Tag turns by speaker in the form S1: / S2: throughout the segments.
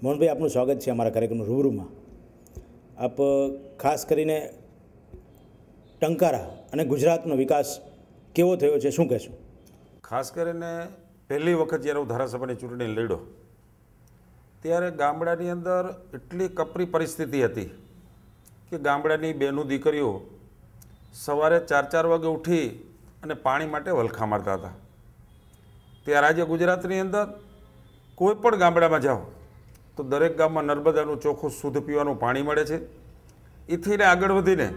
S1: મોહનભાઈ, આપનું સ્વાગત છે અમારા કાર્યક્રમ રૂબરૂમાં. આપ ખાસ કરીને ટંકારા અને ગુજરાતનો વિકાસ કેવો થયો છે, શું કહેશો?
S2: ખાસ કરીને પહેલી વખત જ્યારે હું ધારાસભાની ચૂંટણી લડ્યો ત્યારે ગામડાની અંદર એટલી કપરી પરિસ્થિતિ હતી કે ગામડાની બહેનો દીકરીઓ સવારે 4 વાગે ઉઠી અને પાણી માટે વલખા મારતા હતા. ત્યારે આજે ગુજરાતની અંદર કોઈ પણ ગામડામાં જાઓ તો દરેક ગામમાં નર્મદાનું ચોખ્ખું શુદ્ધ પીવાનું પાણી મળે છે. એથી આગળ વધીને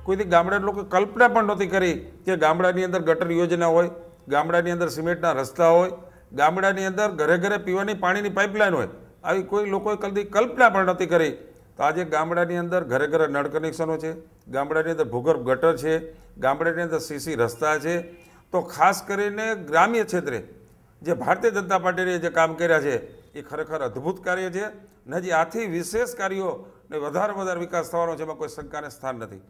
S2: કોઈથી ગામડાના લોકો કલ્પના પણ નહોતી કરી કે ગામડાની અંદર ગટર યોજના હોય, ગામડાની અંદર સિમેન્ટના રસ્તા હોય, ગામડાની અંદર ઘરે ઘરે પીવાની પાણીની પાઇપલાઇન હોય. આવી કોઈ લોકોએ કદી કલ્પના પણ નહોતી કરી. તો આજે ગામડાની અંદર ઘરે ઘરે નળ કનેક્શનો છે, ગામડાની અંદર ભૂગર્ભ ગટર છે, ગામડાની અંદર સીસી રસ્તા છે. તો ખાસ કરીને ગ્રામ્ય ક્ષેત્રે જે ભારતીય જનતા પાર્ટીએ જે કામ કર્યા છે એ ખરેખર અદ્ભુત કાર્ય છે. અને હજી આથી વિશેષ કાર્યો ને વધારે વિકાસ થવાનો છે, એમાં કોઈ શંકાને સ્થાન નથી.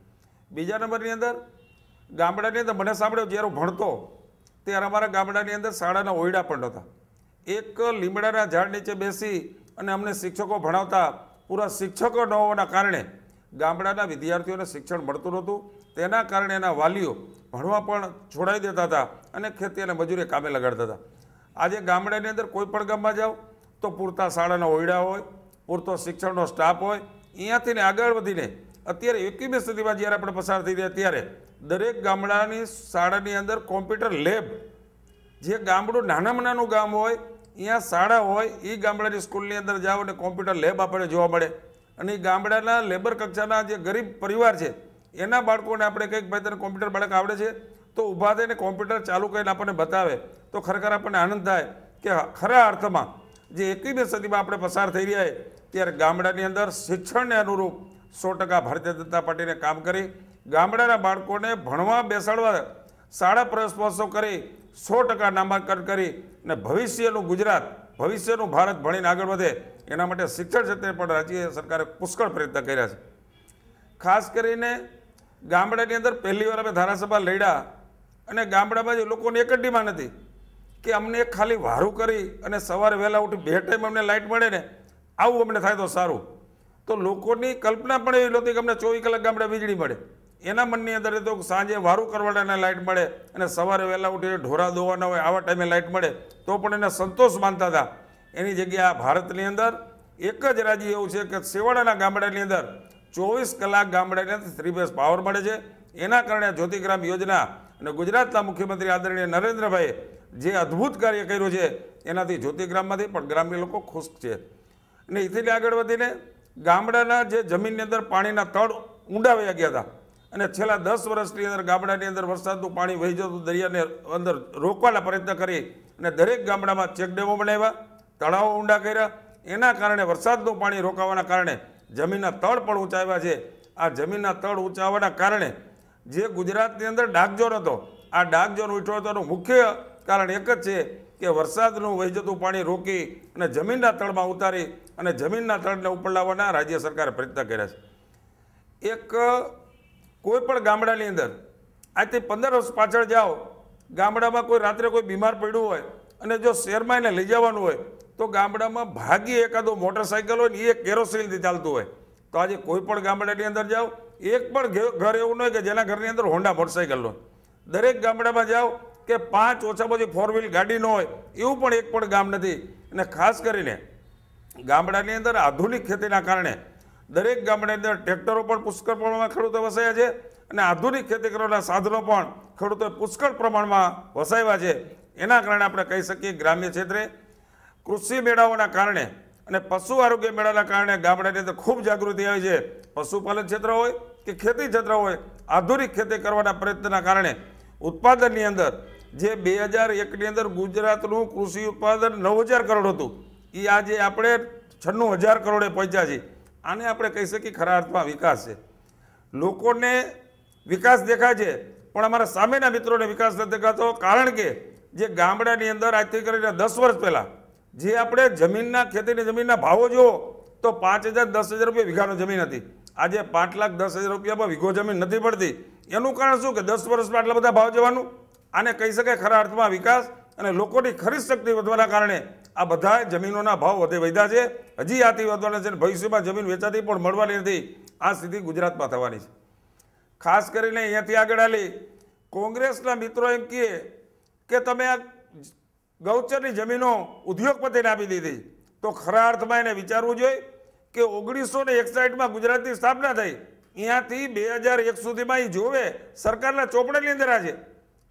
S2: બીજા નંબરની અંદર ગામડાની અંદર મને સાંભળ્યો જ્યારે હું ભણતો ત્યારે અમારા ગામડાની અંદર શાળાના ઓરડા પણ નહોતા. એક લીમડાના ઝાડ નીચે બેસી અને અમને શિક્ષકો ભણાવતા. પૂરા શિક્ષકો ન હોવાના કારણે ગામડાના વિદ્યાર્થીઓને શિક્ષણ મળતું નહોતું. તેના કારણે એના વાલીઓ ભણવા પણ છોડાવી દેતા હતા અને ખેતી અને મજૂરી કામે લગાડતા હતા. આજે ગામડાની અંદર કોઈ પણ ગામમાં જાઓ તો પૂરતા શાળાના ઓરડા હોય, પૂરતો શિક્ષણનો સ્ટાફ હોય. અહીંયાથી ને આગળ વધીને અત્યારે 21મી સદીમાં જ્યારે આપણે પસાર થઈ રહ્યા ત્યારે દરેક ગામડાની શાળાની અંદર કોમ્પ્યુટર લેબ, જે ગામડું નાનામાં નાનું ગામ હોય અહીંયા શાળા હોય, એ ગામડાની સ્કૂલની અંદર જાઓ અને કોમ્પ્યુટર લેબ આપણને જોવા મળે. અને એ ગામડાના લેબર કક્ષાના જે ગરીબ પરિવાર છે એના બાળકોને આપણે કંઈક ભાઈ તને કોમ્પ્યુટર બાળક આવડે છે તો ઊભા થઈને કોમ્પ્યુટર ચાલુ કરીને આપણને બતાવે તો ખરેખર આપણને આનંદ થાય કે ખરા અર્થમાં જે 21મી સદીમાં આપણે પસાર થઈ રહ્યા ત્યારે ગામડાની અંદર શિક્ષણને અનુરૂપ 100% ભારતીય જનતા પાર્ટીને કામ કરી ગામડાના બાળકોને ભણવા બેસાડવા શાળા પ્રવેશ મહોત્સવ કરી 100% નામાંકન કરી અને ભવિષ્યનું ગુજરાત, ભવિષ્યનું ભારત ભણીને આગળ વધે એના માટે શિક્ષણ ક્ષેત્રે પણ રાજ્ય સરકારે પુષ્કળ પ્રયત્ન કર્યા છે. ખાસ કરીને ગામડાની અંદર પહેલી વાર અમે ધારાસભા લડ્યા અને ગામડામાં જે લોકોની એક જ ડિમાન્ડ હતી કે અમને ખાલી વારું કરી અને સવારે વહેલા ઉઠી 2 ટાઈમ અમને લાઇટ મળે ને આવું અમને થાય તો સારું. તો લોકોની કલ્પના પણ એવી નહોતી કે અમને 24 કલાક ગામડે વીજળી મળે. એના મનની અંદર તો સાંજે વારું કરવાના લાઇટ મળે અને સવારે વહેલા ઉઠીને ઢોરા દોવાના હોય આવા ટાઈમે લાઇટ મળે તો પણ એને સંતોષ માનતા હતા. એની જગ્યાએ ભારતની અંદર એક જ રાજ્ય એવું છે કે છેવાડાના ગામડાની અંદર 24 કલાક ગામડાની અંદર 3 ફેઝ પાવર મળે છે. એના કારણે જ્યોતિગ્રામ યોજના અને ગુજરાતના મુખ્યમંત્રી આદરણીય નરેન્દ્રભાઈએ જે અદ્ભુત કાર્ય કર્યું છે એનાથી જ્યોતિગ્રામમાંથી પણ ગ્રામ્ય લોકો ખુશ છે. અને એથી આગળ વધીને ગામડાના જે જમીનની અંદર પાણીના તળ ઊંડા વયા ગયા હતા અને છેલ્લા 10 વર્ષની અંદર ગામડાની અંદર વરસાદનું પાણી વહી જતું દરિયાને અંદર રોકવાના પ્રયત્ન કરી અને દરેક ગામડામાં ચેકડેમો બનાવ્યા, તળાવો ઊંડા કર્યા. એના કારણે વરસાદનું પાણી રોકાવાના કારણે જમીનના તળ પણ ઊંચા આવ્યા છે. આ જમીનના તળ ઊંચા આવવાના કારણે જે ગુજરાતની અંદર ડાર્ક ઝોન હતો, આ ડાર્ક ઝોન ઉઠ્યો હતો એનું મુખ્ય કારણ એક જ છે કે વરસાદનું વહી જતું પાણી રોકી અને જમીનના તળમાં ઉતારી અને જમીનના તળને ઉપર લાવવાના રાજ્ય સરકારે પ્રયત્ન કર્યા છે. એક કોઈ પણ ગામડાની અંદર આજથી 15 વર્ષ પાછળ જાઓ, ગામડામાં કોઈ રાત્રે કોઈ બીમાર પડ્યું હોય અને જો શહેરમાં એને લઈ જવાનું હોય તો ગામડામાં ભાગી એકાદો મોટરસાઇકલ હોય ને એ કેરોસીનથી ચાલતું હોય. તો આજે કોઈ પણ ગામડાની અંદર જાઓ એક પણ ઘર એવું ન હોય કે જેના ઘરની અંદર હોન્ડા મોટરસાઇકલ હોય. દરેક ગામડામાં જાઓ કે 5 ઓછામાં ઓછી 4 વ્હીલ ગાડી ન હોય એવું પણ એક પણ ગામ નથી. અને ખાસ કરીને ગામડાની અંદર આધુનિક ખેતીના કારણે દરેક ગામડાની અંદર ટ્રેક્ટરો પણ પુષ્કળ પ્રમાણમાં ખેડૂતો વસાયા છે અને આધુનિક ખેતી કરવાના સાધનો પણ ખેડૂતોએ પુષ્કળ પ્રમાણમાં વસાવ્યા છે. એના કારણે આપણે કહી શકીએ ગ્રામ્ય ક્ષેત્રે કૃષિ મેળાઓના કારણે અને પશુ આરોગ્ય મેળાના કારણે ગામડાની અંદર ખૂબ જાગૃતિ આવી છે. પશુપાલન ક્ષેત્ર હોય કે ખેતી ક્ષેત્ર હોય, આધુનિક ખેતી કરવાના પ્રયત્નના કારણે ઉત્પાદનની અંદર જે 2001ની અંદર ગુજરાતનું કૃષિ ઉત્પાદન 9,000 કરોડ હતું એ આજે આપણે 96,000 કરોડે પહોંચ્યા છીએ. આને આપણે કહી શકીએ ખરા અર્થમાં વિકાસ છે. લોકોને વિકાસ દેખાય છે પણ અમારા સામેના મિત્રોને વિકાસ નથી દેખાતો. કારણ કે જે ગામડાની અંદર આજથી કરીને 10 વર્ષ પહેલાં જે આપણે જમીનના ખેતીની જમીનના ભાવો જુઓ તો 5,000 10,000 રૂપિયા વીઘાનો જમીન હતી. આજે 5,10,000 રૂપિયામાં વીઘો જમીન નથી પડતી. એનું કારણ શું કે 10 વર્ષમાં આટલા બધા ભાવ જવાનું? આને કહી શકાય ખરા અર્થમાં વિકાસ અને લોકોની ખરીદ શક્તિ વધવાના કારણે આ બધા જમીનોના ભાવ વધ્યા છે, હજી આથી વધવાના છે, ભવિષ્યમાં જમીન વેચાતી પણ મળવાની નથી. આ સ્થિતિ ગુજરાતમાં થવાની છે. ખાસ કરીને અહીંયાથી આગળ આલી કોંગ્રેસના મિત્રો એમ કહે કે તમે આ ગૌચરની જમીનો ઉદ્યોગપતિને આપી દીધી, તો ખરા અર્થમાં એને વિચારવું જોઈએ કે 1961માં ગુજરાતની સ્થાપના થઈ, અહીંયાથી 2001 સુધીમાં એ જોવે સરકારના ચોપડાની અંદર આ છે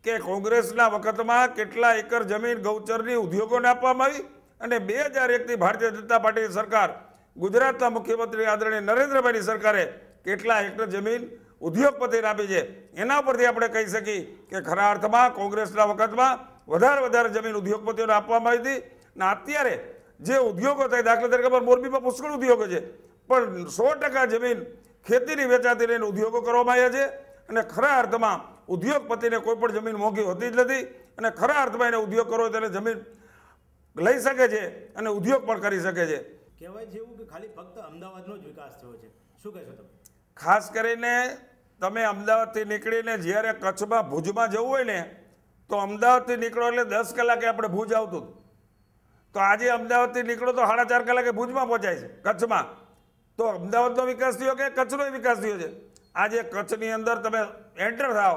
S2: કે કોંગ્રેસના વખતમાં કેટલા એકર જમીન ગૌચરની ઉદ્યોગોને આપવામાં આવી, અને 2001થી ભારતીય જનતા પાર્ટીની સરકાર, ગુજરાતના મુખ્યમંત્રી આદરણીય નરેન્દ્રભાઈની સરકારે કેટલા એકર જમીન ઉદ્યોગપતિને આપી છે. એના પરથી આપણે કહી શકીએ કે ખરા અર્થમાં કોંગ્રેસના વખતમાં વધારે જમીન ઉદ્યોગપતિઓને આપવામાં આવી હતી. અને અત્યારે જે ઉદ્યોગો થાય, દાખલા તરીકે મોરબીમાં પુષ્કળ ઉદ્યોગો છે, પણ 100% જમીન ખેતીની વેચાતી લઈને ઉદ્યોગો કરવામાં આવ્યા છે. અને ખરા અર્થમાં ઉદ્યોગપતિને કોઈ પણ જમીન મોંઘી હોતી જ નથી, અને ખરા અર્થમાં એને ઉદ્યોગ કરવો હોય તો જમીન લઈ શકે છે અને ઉદ્યોગ પણ કરી શકે છે.
S1: કહેવાય છે એવું કે ખાલી ફક્ત અમદાવાદનો જ વિકાસ થયો છે, શું કહેશો તમે?
S2: ખાસ કરીને તમે અમદાવાદથી નીકળીને જ્યારે કચ્છમાં ભુજમાં જવું હોય ને, તો અમદાવાદથી નીકળો એટલે 10 કલાકે આપણે ભુજ આવતું હતું. તો આજે અમદાવાદથી નીકળો તો 4.5 કલાકે ભુજમાં પહોંચાય છે કચ્છમાં. તો અમદાવાદનો વિકાસ થયો કે કચ્છનો વિકાસ થયો છે? આજે કચ્છની અંદર તમે એન્ટર થાવ,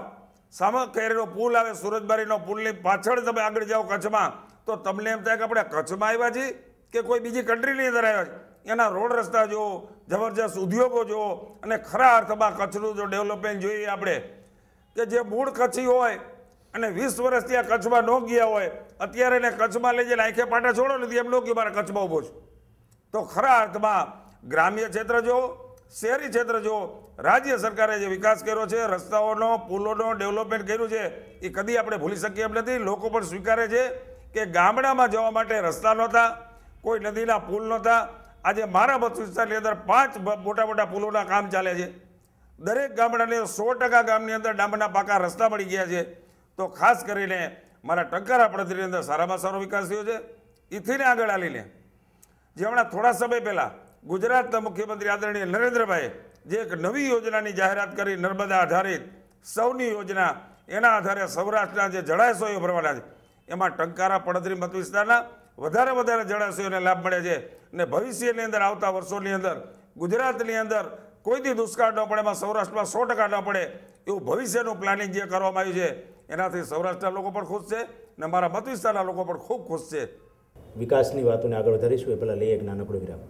S2: સામખેરીનો પુલ આવે, સુરજબારીનો પુલની પાછળ તમે આગળ જાઓ કચ્છમાં, તો તમને એમ થાય કે આપણે કચ્છમાં આવ્યા છીએ કે કોઈ બીજી કન્ટ્રીની અંદર આવ્યા છે. એના રોડ રસ્તા જુઓ, જબરજસ્ત ઉદ્યોગો જુઓ, અને ખરા અર્થમાં કચ્છનું જો ડેવલપમેન્ટ જોઈએ આપણે, કે જે મૂળ કચ્છી હોય અને 20 વર્ષ ત્યાં કચ્છમાં ન ગયા હોય, અત્યારે એને કચ્છમાં લઈ જઈને આંખે પાટા છોડો નથી એમ ન કે મારે કચ્છમાં ઊભો છું. તો ખરા અર્થમાં ગ્રામ્ય ક્ષેત્ર જુઓ, શહેરી ક્ષેત્ર જુઓ, રાજ્ય સરકારે જે વિકાસ કર્યો છે, રસ્તાઓનો, પુલોનો ડેવલપમેન્ટ કર્યું છે, એ કદી આપણે ભૂલી શકીએ એમ નથી. લોકો પણ સ્વીકારે છે કે ગામડામાં જવા માટે રસ્તા નહોતા, કોઈ નદીના પુલ નહોતા. આજે મારા મત વિસ્તારની અંદર 5 મોટા પુલોના કામ ચાલે છે. દરેક ગામડાને 100% ગામની અંદર ડામરના પાકા રસ્તા મળી ગયા છે. તો ખાસ કરીને મારા ટંકારા પડતરની અંદર સારામાં સારો વિકાસ થયો છે. એથીને આગળ આવીને જે હમણાં થોડા સમય પહેલાં ગુજરાતના મુખ્યમંત્રી આદરણીય નરેન્દ્રભાઈએ જે એક નવી યોજનાની જાહેરાત કરી, નર્મદા આધારિત સૌની યોજના, એના આધારે સૌરાષ્ટ્રના જે જળાશયો ભરવાના છે, એમાં ટંકારા પડતરી મત વિસ્તારના વધારે જળાશયોને લાભ મળે છે. અને ભવિષ્યની અંદર આવતા વર્ષોની અંદર ગુજરાતની અંદર કોઈથી દુષ્કાળ ન પડે, એમાં સૌરાષ્ટ્રમાં 100% ન પડે એવું ભવિષ્યનું પ્લાનિંગ જે કરવામાં આવ્યું છે, એનાથી સૌરાષ્ટ્રના લોકો પણ ખુશ છે અને મારા મત વિસ્તારના લોકો પણ ખૂબ ખુશ છે.
S1: વિકાસની વાતોને આગળ વધારીશું એ પહેલાં લઈએ એક નાનકડો વિરામ.